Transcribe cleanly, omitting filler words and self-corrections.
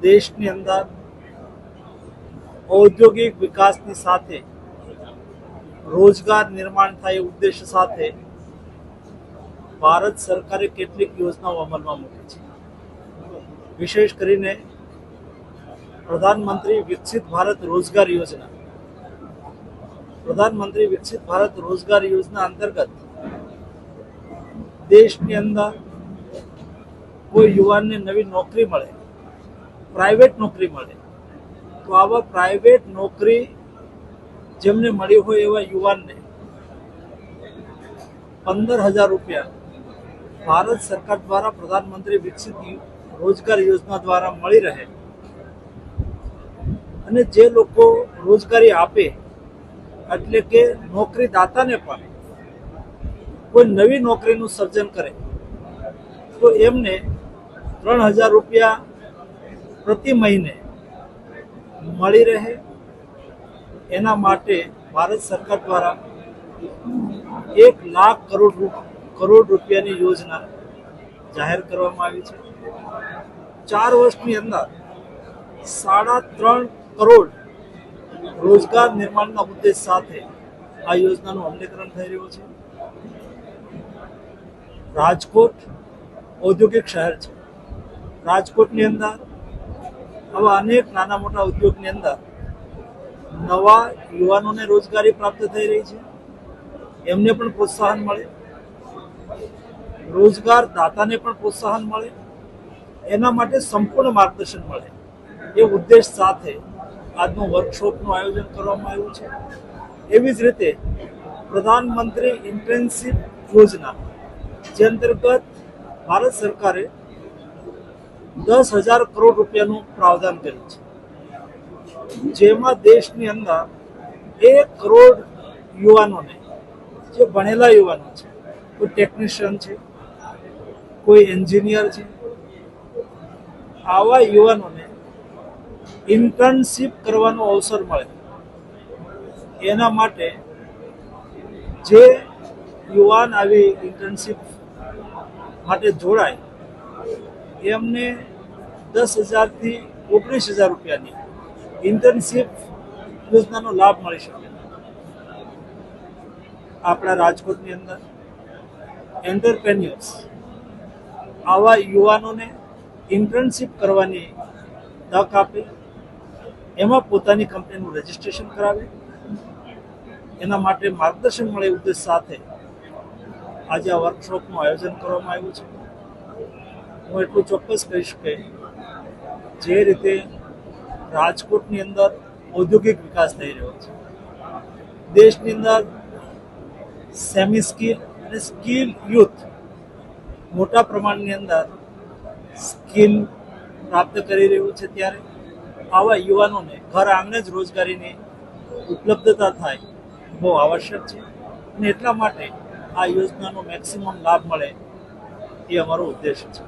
દેશની અંદર ઔદ્યોગિક વિકાસની સાથે રોજગાર નિર્માણ થાય એ ઉદ્દેશ સાથે ભારત સરકારે કેટલીક યોજનાઓ અમલમાં મૂકી છે. વિશેષ કરીને પ્રધાનમંત્રી વિકસિત ભારત રોજગાર યોજના. પ્રધાનમંત્રી વિકસિત ભારત રોજગાર યોજના અંતર્ગત દેશની અંદર કોઈ યુવાનને નવી નોકરી મળે, પ્રાઇવેટ નોકરી મળે, તો આવા પ્રાઇવેટ નોકરી જેમને મળી હોય એવા યુવાનને 15,000 રૂપિયા ભારત સરકાર દ્વારા પ્રધાનમંત્રી વિકસિત રોજગાર યોજના દ્વારા મળી રહે. અને જે લોકો રોજગારી આપે એટલે કે નોકરીદાતાને પણ કોઈ નવી નોકરીનું સર્જન કરે તો એમને 3,000 રૂપિયા પ્રતિ મહિને મળી રહે. એના માટે ભારત સરકાર દ્વારા 1 લાખ કરોડ રૂપિયાની યોજના જાહેર કરવામાં આવી છે. 4 વર્ષની અંદર 3.5 કરોડ રોજગાર નિર્માણના ઉદ્દેશ સાથે આ યોજનાનું અમલીકરણ થઈ રહ્યું છે. રાજકોટ ઔદ્યોગિક શહેર છે. રાજકોટની અંદર આવા અનેક નાના મોટા ઉદ્યોગની અંદર નવા યુવાનોને રોજગારી પ્રાપ્ત થઈ રહી છે. એમને પણ પ્રોત્સાહન મળે, રોજગાર દાતાને પણ પ્રોત્સાહન મળે, એના માટે સંપૂર્ણ માર્ગદર્શન મળે એ ઉદ્દેશ સાથે આજનું વર્કશોપનું આયોજન કરવામાં આવ્યું છે. એવી જ રીતે પ્રધાનમંત્રી ઇન્ટર્નશીપ યોજના, જે અંતર્ગત ભારત સરકારે 10,000 કરોડ રૂપિયાનું પ્રાવધાન કર્યું છે, જેમાં દેશની અંદર 1 કરોડ યુવાનોને, જે ભણેલા યુવાનો છે, કોઈ ટેકનિશિયન છે, કોઈ એન્જિનિયર છે, આવા યુવાનોને ઇન્ટર્નશીપ કરવાનો અવસર મળે. એના માટે જે યુવાન આવી ઇન્ટર્નશીપ માટે જોડાય એમને 10,000 થી 19,000 રૂપિયાની ઇન્ટર્નશીપ યોજનાનો લાભ મળી શકે. આપણા રાજકોટની અંદર એન્ટરપ્રેન્યોર્સ આવા યુવાનોને ઇન્ટર્નશીપ કરવાની તક આપે, એમાં પોતાની કંપનીનું રજિસ્ટ્રેશન કરાવે, એના માટે માર્ગદર્શન મળે ઉદ્દેશ સાથે આજે આ વર્કશોપનું આયોજન કરવામાં આવ્યું છે. હું એટલું ચોક્કસ કહીશ કે જે રીતે રાજકોટની અંદર ઔદ્યોગિક વિકાસ થઈ રહ્યો છે, દેશની અંદર સેમી સ્કિલ અને સ્કિલ યુથ મોટા પ્રમાણની અંદર સ્કિલ પ્રાપ્ત કરી રહ્યું છે, ત્યારે આવા યુવાનોને ઘર આંગણે જ રોજગારીની ઉપલબ્ધતા થાય બહુ આવશ્યક છે. અને એટલા માટે આ યોજનાનો મેક્સિમમ લાભ મળે એ અમારો ઉદ્દેશ છે.